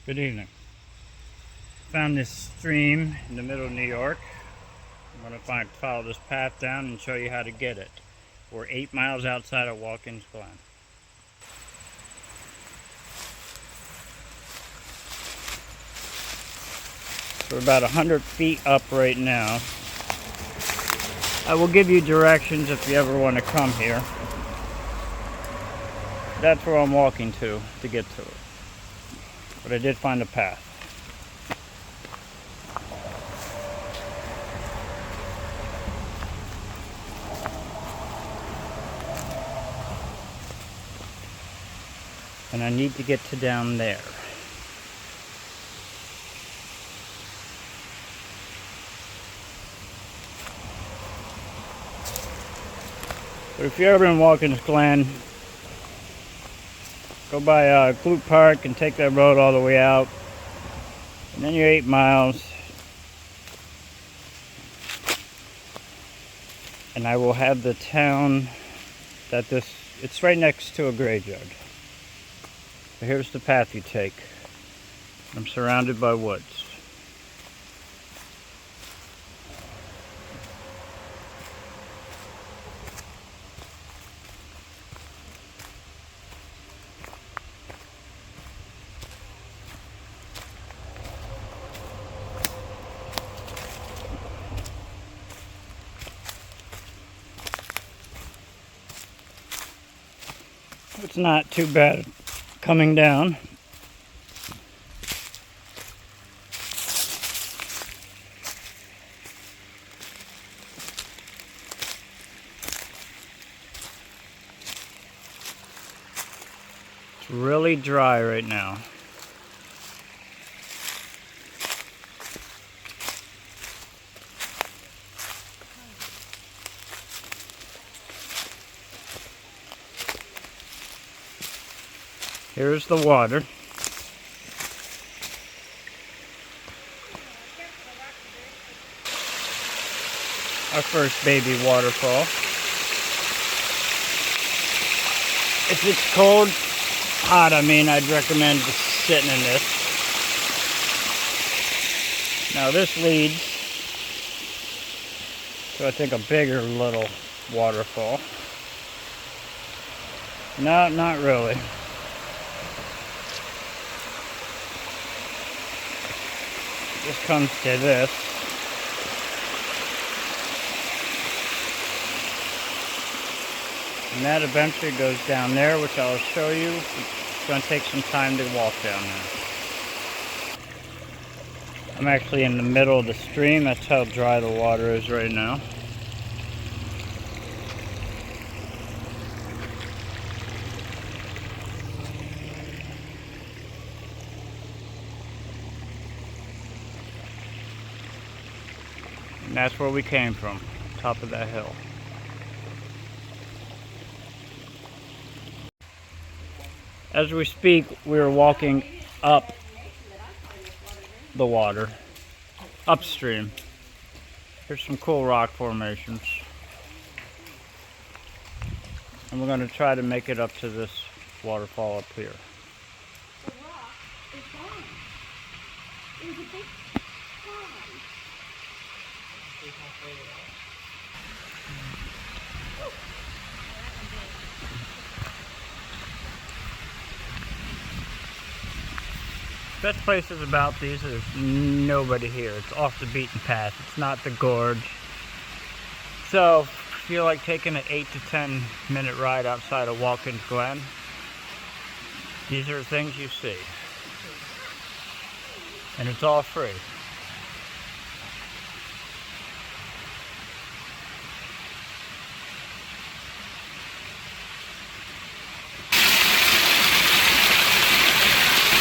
Good evening. Found this stream in the middle of New York. I'm going to follow this path down and show you how to get it. We're 8 miles outside of Watkins Glen. We're about 100 feet up right now. I will give you directions if you ever want to come here. That's where I'm walking to get to it. But I did find a path. And I need to get to down there. But if you're ever in Watkins Glen, go by Clute Park and take that road all the way out. And then you're 8 miles. And I will have the town that it's right next to a graveyard. So here's the path you take. I'm surrounded by woods. It's not too bad coming down. It's really dry right now. Here's the water. Our first baby waterfall. If it's cold, hot, I'd recommend just sitting in this. Now this leads to, I think, a bigger little waterfall. No, not really. This comes to this. And that eventually goes down there, which I'll show you. It's going to take some time to walk down there. I'm actually in the middle of the stream. That's how dry the water is right now. And that's where we came from, top of that hill. As we speak, we are walking up the water, upstream. Here's some cool rock formations. And we're going to try to make it up to this waterfall up here. The rock is gone. It was a big pond. Best places about these, there's nobody here. It's off the beaten path. It's not the gorge. So, if you feel like taking an 8 to 10 minute ride outside of Watkins Glen, these are the things you see. And it's all free.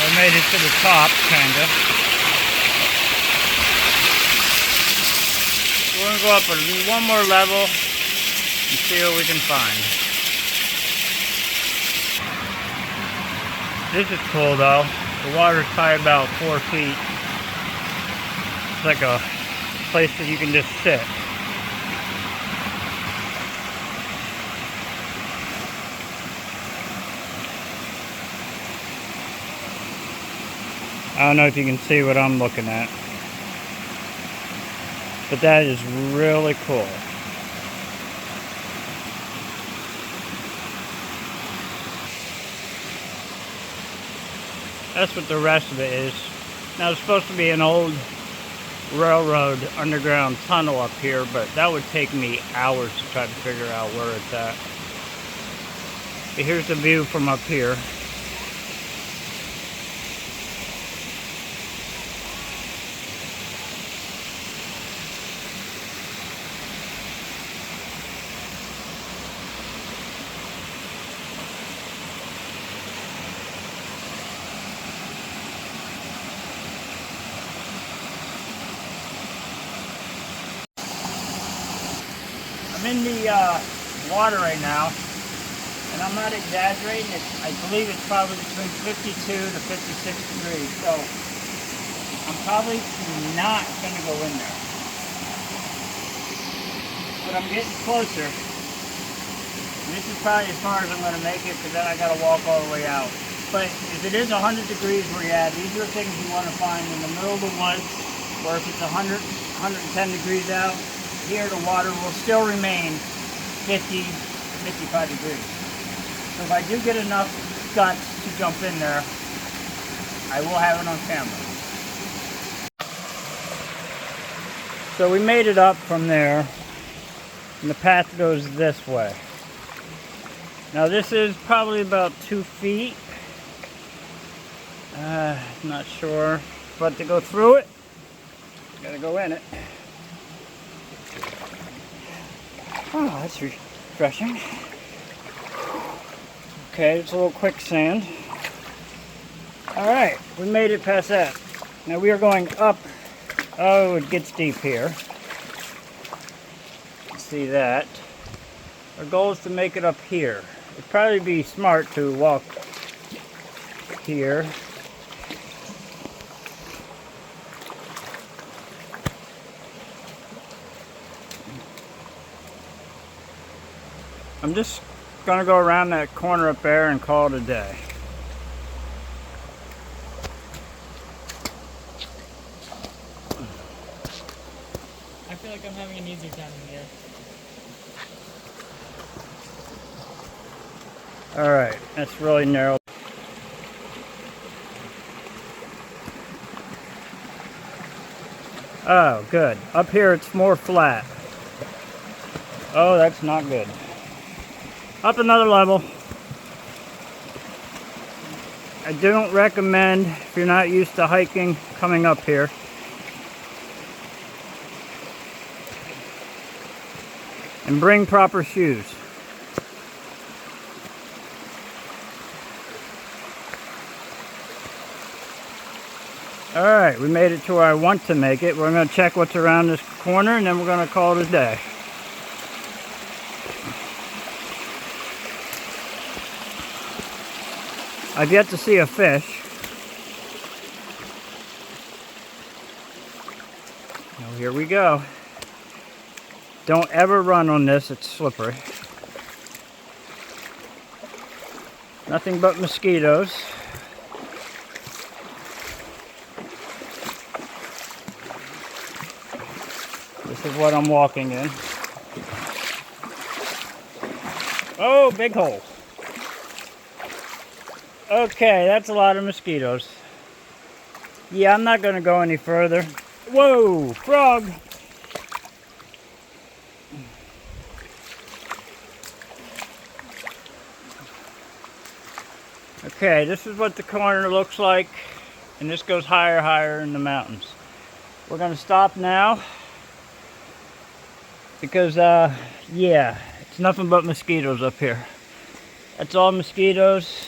I made it to the top, kinda. We're gonna go up one more level and see what we can find. This is cool though. The water's probably about 4 feet. It's like a place that you can just sit. I don't know if you can see what I'm looking at, but that is really cool. That's what the rest of it is. Now, it's supposed to be an old railroad underground tunnel up here, but that would take me hours to try to figure out where it's at. But here's the view from up here. I'm in the water right now, and I'm not exaggerating. I believe it's probably between 52 to 56 degrees, so I'm probably not going to go in there. But I'm getting closer. And this is probably as far as I'm going to make it, because then I got to walk all the way out. But if it is 100 degrees where you're at, these are things you want to find in the middle of the woods, or if it's 100, 110 degrees out, here the water will still remain 50, 55 degrees. So if I do get enough guts to jump in there, I will have it on camera. So we made it up from there, and the path goes this way. Now this is probably about 2 feet. Not sure, but to go through it, gotta go in it. Oh, that's refreshing. Okay, it's a little quicksand. Alright, we made it past that. Now we are going up. Oh, it gets deep here. See that. Our goal is to make it up here. It'd probably be smart to walk here. I'm just gonna go around that corner up there and call it a day. I feel like I'm having an easier time in here. Alright, that's really narrow. Oh, good. Up here it's more flat. Oh, that's not good. Up another level. I don't recommend, if you're not used to hiking, coming up here. And bring proper shoes. Alright, we made it to where I want to make it. We're going to check what's around this corner, and then we're going to call it a day. I've yet to see a fish. Oh, here we go. Don't ever run on this, it's slippery. Nothing but mosquitoes. This is what I'm walking in. Oh, big hole. Okay, that's a lot of mosquitoes. Yeah, I'm not going to go any further. Whoa, frog! Okay, this is what the corner looks like, and this goes higher, higher in the mountains. We're going to stop now because, yeah, it's nothing but mosquitoes up here. That's all mosquitoes.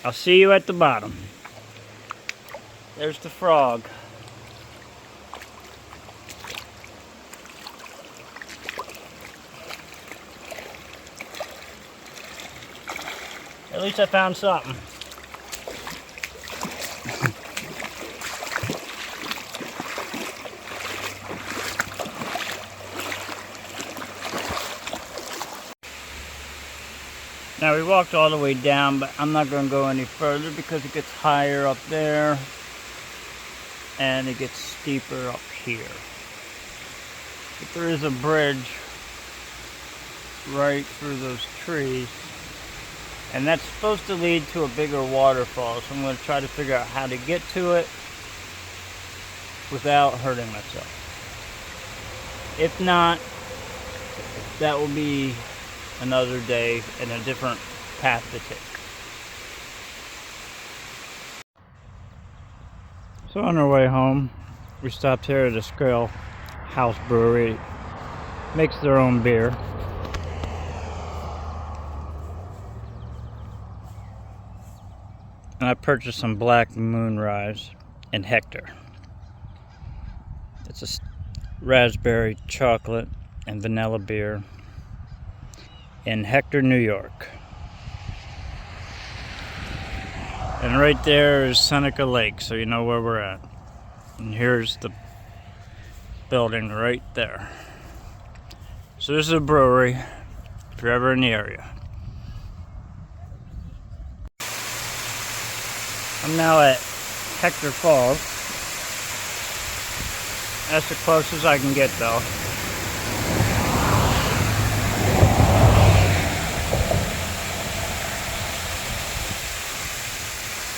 I'll see you at the bottom. There's the frog. At least I found something. Now we walked all the way down, but I'm not going to go any further because it gets higher up there and it gets steeper up here. But there is a bridge right through those trees, and that's supposed to lead to a bigger waterfall, so I'm going to try to figure out how to get to it without hurting myself. If not, that will be another day and a different path to take. So on our way home, we stopped here at a Skrill House Brewery. Makes their own beer. And I purchased some Black Moonrise and Hector. It's a raspberry, chocolate, and vanilla beer in Hector, New York. And right there is Seneca Lake, so you know where we're at. And here's the building right there. So this is a brewery, if you're ever in the area. I'm now at Hector Falls. That's the closest I can get though.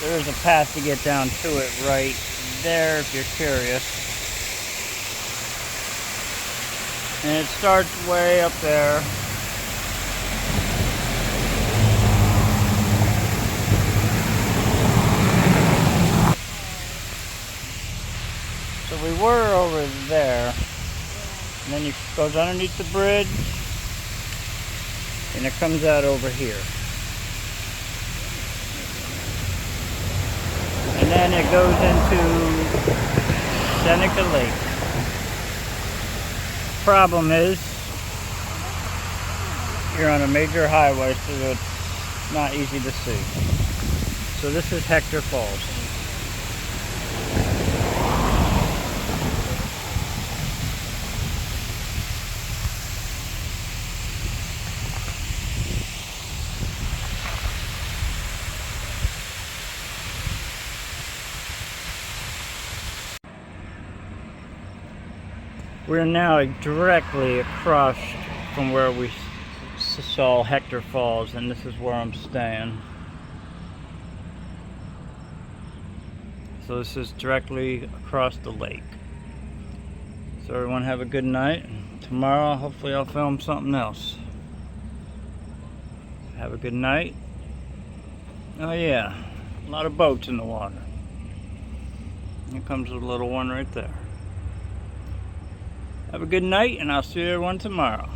There's a path to get down to it right there if you're curious. And it starts way up there. So we were over there, and then it goes underneath the bridge, and it comes out over here. And then it goes into Seneca Lake. Problem is, you're on a major highway, so it's not easy to see. So this is Hector Falls. We're now directly across from where we saw Hector Falls, and this is where I'm staying. So this is directly across the lake. So everyone have a good night. Tomorrow, hopefully I'll film something else. Have a good night. Oh yeah, a lot of boats in the water. Here comes a little one right there. Have a good night, and I'll see everyone tomorrow.